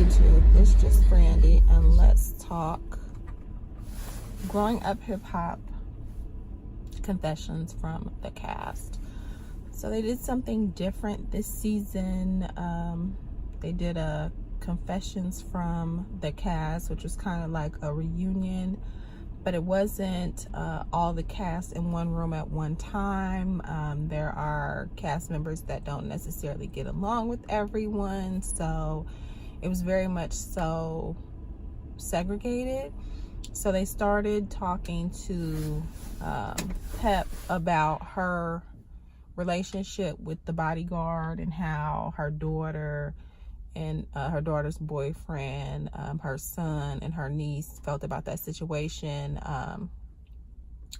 YouTube, it's just Brandy, and let's talk growing up hip-hop confessions from the cast. So they did something different this season. They did a confessions from the cast, which was kind of like a reunion, but it wasn't all the cast in one room at one time. There are cast members that don't necessarily get along with everyone, so it was very much so segregated. So they started talking to Pep about her relationship with the bodyguard and how her daughter and her daughter's boyfriend, her son and her niece felt about that situation.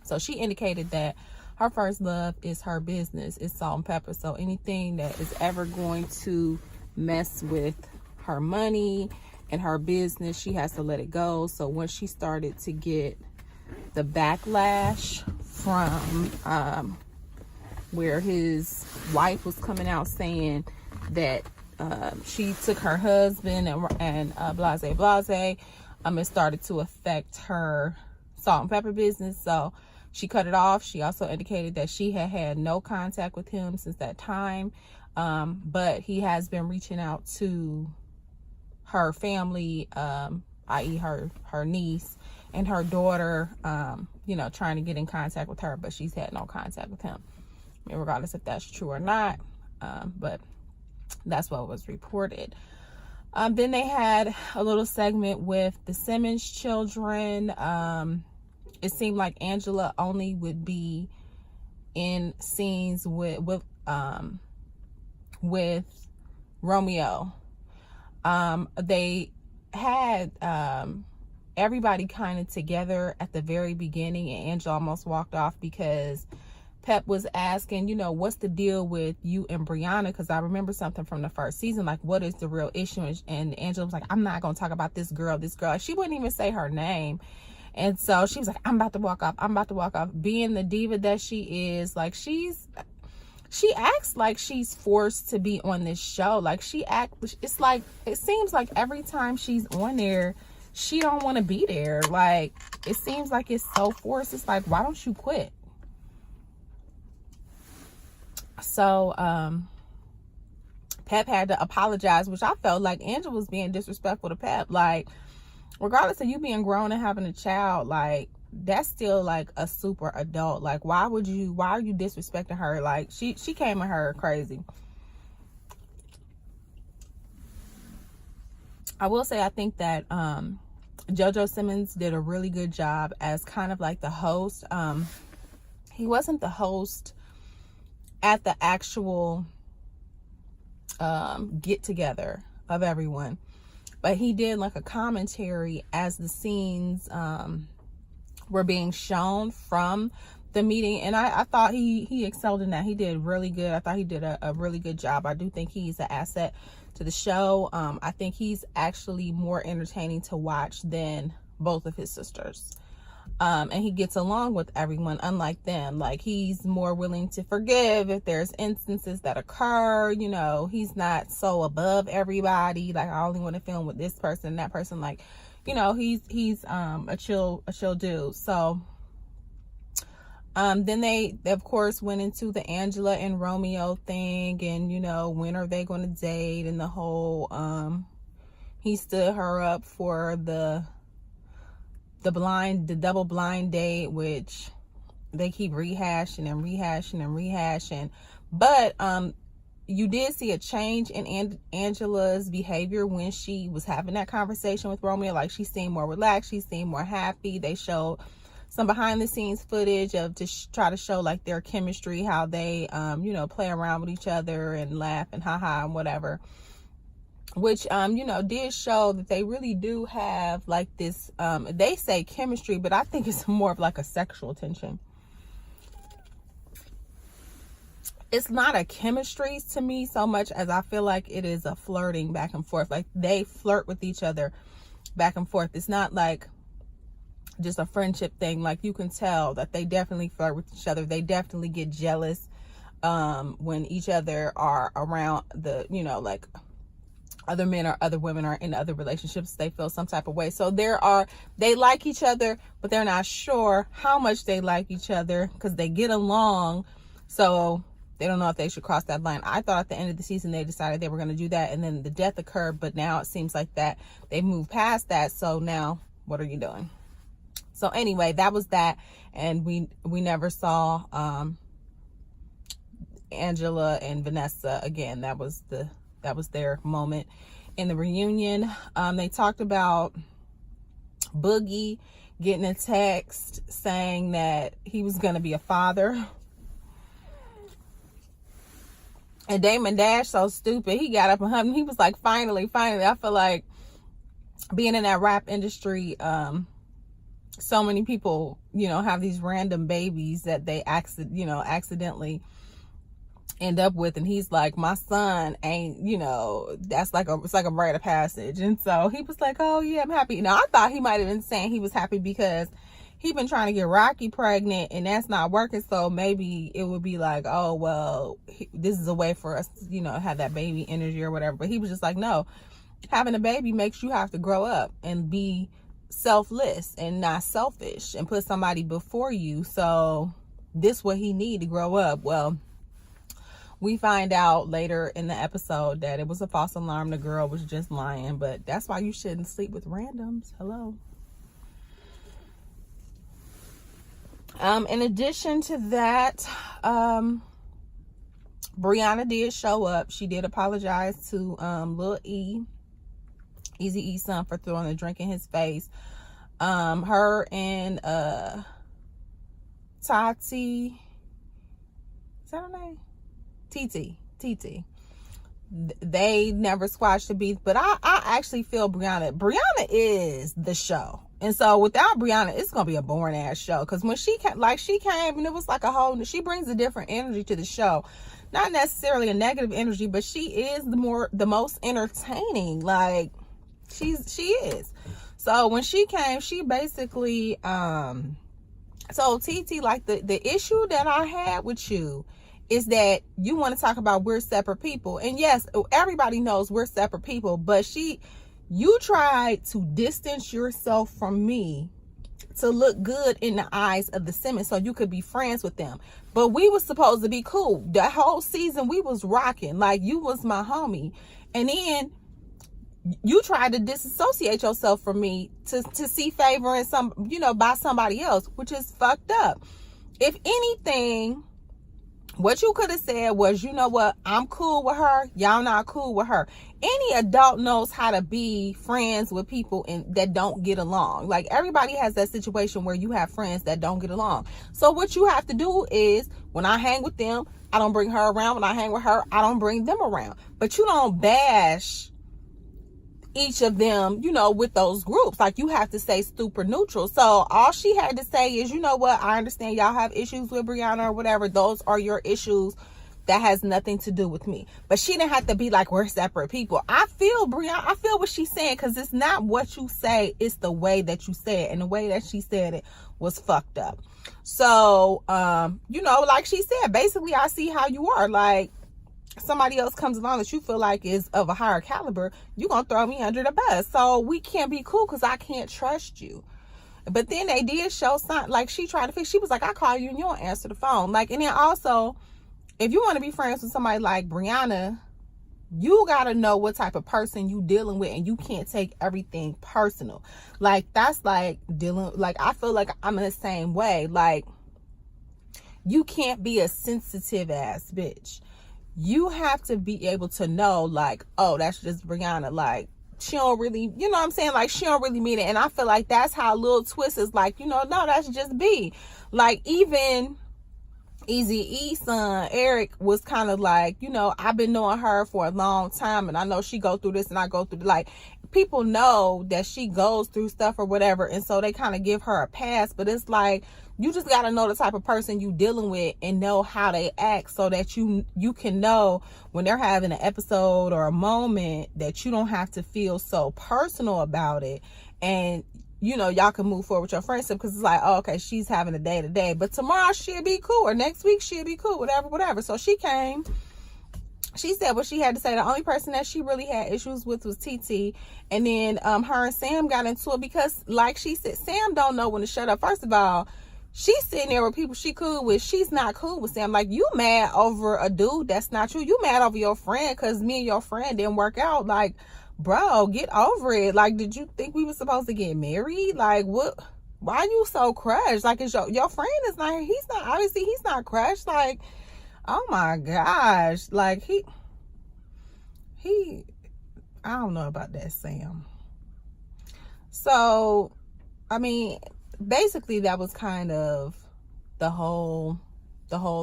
So she indicated that her first love is her business, is salt and pepper. So anything that is ever going to mess with her money and her business, she has to let it go. So when she started to get the backlash from where his wife was coming out saying that she took her husband and blase, it started to affect her salt and pepper business. So she cut it off. She also indicated that she had had no contact with him since that time, but he has been reaching out to her family, i.e. her niece and her daughter, trying to get in contact with her, but she's had no contact with him. I mean, regardless if that's true or not, but that's what was reported. Then they had a little segment with the Simmons children. It seemed like Angela only would be in scenes with Romeo. They had everybody kind of together at the very beginning, and Angela almost walked off because Pep was asking, what's the deal with you and Brianna? Because I remember something from the first season, like, what is the real issue? And Angela was like, I'm not going to talk about this girl. She wouldn't even say her name. And so she was like, I'm about to walk off. Being the diva that she is, like, she acts like she's forced to be on this show. Like, it's like, it seems like every time she's on there, she don't want to be there. Like, it seems like it's so forced. It's like, why don't you quit? So Pep had to apologize, which I felt like Angela was being disrespectful to Pep. Like, regardless of you being grown and having a child, like, that's still like a super adult. Like, why are you disrespecting her? Like, she came at her crazy. I will say, I think that Jojo Simmons did a really good job as kind of like the host. He wasn't the host at the actual get together of everyone, but he did like a commentary as the scenes were being shown from the meeting, and I thought he excelled in that. He did really good. I thought he did a really good job. I do think he's an asset to the show. I think he's actually more entertaining to watch than both of his sisters. And he gets along with everyone, unlike them. Like, he's more willing to forgive if there's instances that occur. He's not so above everybody. Like, I only want to film with this person and that person. Like, he's a chill dude. So then they of course went into the Angela and Romeo thing, and when are they going to date, and the whole he stood her up for the double blind date, which they keep rehashing. But you did see a change in Angela's behavior when she was having that conversation with Romeo. Like, she seemed more relaxed, she seemed more happy. They showed some behind the scenes footage of try to show like their chemistry, how they play around with each other and laugh and haha and whatever, which did show that they really do have like this they say chemistry, but I think it's more of like a sexual tension. It's not a chemistry to me so much as I feel like it is a flirting back and forth. Like, they flirt with each other back and forth. It's not like just a friendship thing. Like, you can tell that they definitely flirt with each other. They definitely get jealous when each other are around the, like other men or other women are in other relationships, they feel some type of way. So they like each other, but they're not sure how much they like each other because they get along. So they don't know if they should cross that line. I thought at the end of the season they decided they were going to do that, and then the death occurred, but now it seems like that they've moved past that. So now what are you doing? So anyway, that was that. And we never saw Angela and Vanessa again. That was their moment in the reunion. They talked about Boogie getting a text saying that he was going to be a father. And Damon Dash, so stupid, he got up and hugged him. He was like, finally. I feel like being in that rap industry, so many people, have these random babies that they accidentally end up with, and he's like, my son ain't, that's like it's like a rite of passage. And so he was like, oh yeah, I'm happy. Now I thought he might have been saying he was happy because he been trying to get Rocky pregnant and that's not working, so maybe it would be like, oh well, this is a way for us to, have that baby energy or whatever. But he was just like, no, having a baby makes you have to grow up and be selfless and not selfish and put somebody before you. So this what he need to grow up. Well, we find out later in the episode that it was a false alarm. The girl was just lying, but that's why you shouldn't sleep with randoms. Hello. In addition to that, Brianna did show up. She did apologize to Lil Eazy-E's son for throwing a drink in his face. Her and Tati, is that her name? TT. They never squashed the beef, but I actually feel Brianna is the show. And so without Brianna, it's going to be a boring ass show. Because when she came and it was like she brings a different energy to the show. Not necessarily a negative energy, but she is the most entertaining. Like she is. So when she came, she basically, so TT, like the issue that I had with you is that you want to talk about we're separate people. And yes, everybody knows we're separate people, but you tried to distance yourself from me to look good in the eyes of the Simmons so you could be friends with them. But we was supposed to be cool. The whole season we was rocking. Like, you was my homie. And then you tried to disassociate yourself from me to see favor in by somebody else, which is fucked up. If anything, what you could have said was, you know what, I'm cool with her, y'all not cool with her. Any adult knows how to be friends with people that don't get along. Like, everybody has that situation where you have friends that don't get along. So what you have to do is, when I hang with them, I don't bring her around. When I hang with her, I don't bring them around. But you don't bash each of them, with those groups. Like, you have to stay super neutral. So all she had to say is, you know what, I understand y'all have issues with Brianna or whatever. Those are your issues. That has nothing to do with me. But she didn't have to be like, we're separate people. I feel Brianna, I feel what she's saying, because it's not what you say, it's the way that you say it. And the way that she said it was fucked up. So, like she said, basically, I see how you are. Like, somebody else comes along that you feel like is of a higher caliber, you're going to throw me under the bus. So we can't be cool because I can't trust you. But then they did show something, like she tried to fix. She was like, I call you and you don't answer the phone. Like, and then also, if you want to be friends with somebody like Brianna, you got to know what type of person you dealing with, and you can't take everything personal. Like, that's like I feel like I'm in the same way. Like, you can't be a sensitive ass bitch. You have to be able to know, like, oh, that's just Brianna. Like, she don't really, you know what I'm saying? Like, she don't really mean it. And I feel like that's how Lil Twist is like, no, that's just B. Like, even Eazy-E's son, Eric, was kind of like, I've been knowing her for a long time, and I know she go through this and I go through, like, people know that she goes through stuff or whatever, and so they kind of give her a pass. But it's like, you just got to know the type of person you dealing with and know how they act, so that you can know when they're having an episode or a moment that you don't have to feel so personal about it. And y'all can move forward with your friendship, because it's like, oh, okay, she's having a day today, but tomorrow she'll be cool, or next week she'll be cool, whatever. So she came she said what she had to say. The only person that she really had issues with was TT. And then her and Sam got into it because, like she said, Sam don't know when to shut up. First of all, she's sitting there with people she cool with. She's not cool with Sam. Like, you mad over a dude that's not you. You mad over your friend because me and your friend didn't work out. Like, bro, get over it. Like, did you think we were supposed to get married? Like, what? Why are you so crushed? Like, is your friend is not, he's not, obviously he's not crushed. Like, oh my gosh. Like, he, I don't know about that Sam. So, I mean, basically that was kind of the whole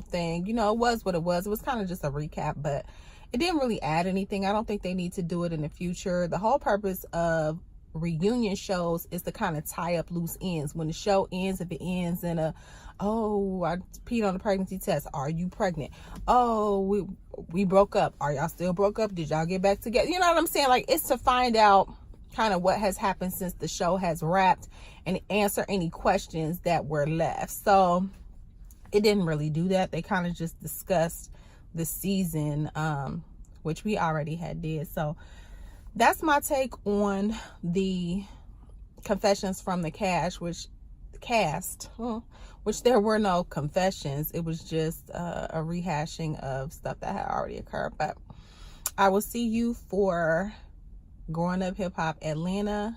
thing. You know, it was what it was. It was kind of just a recap, but it didn't really add anything. I don't think they need to do it in the future. The whole purpose of reunion shows is to kind of tie up loose ends. When the show ends, if it ends in a, oh, I peed on the pregnancy test, are you pregnant? Oh, we broke up, are y'all still broke up? Did y'all get back together? You know what I'm saying? Like, it's to find out kind of what has happened since the show has wrapped and answer any questions that were left. So it didn't really do that. They kind of just discussed the season, which we already had did. So that's my take on the confessions from the cast, which there were no confessions. It was just a rehashing of stuff that had already occurred. But I will see you for Growing Up Hip Hop Atlanta,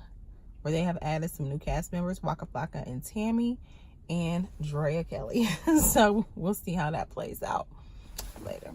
where they have added some new cast members, Waka Flocka and Tammy and Drea Kelly. So we'll see how that plays out later.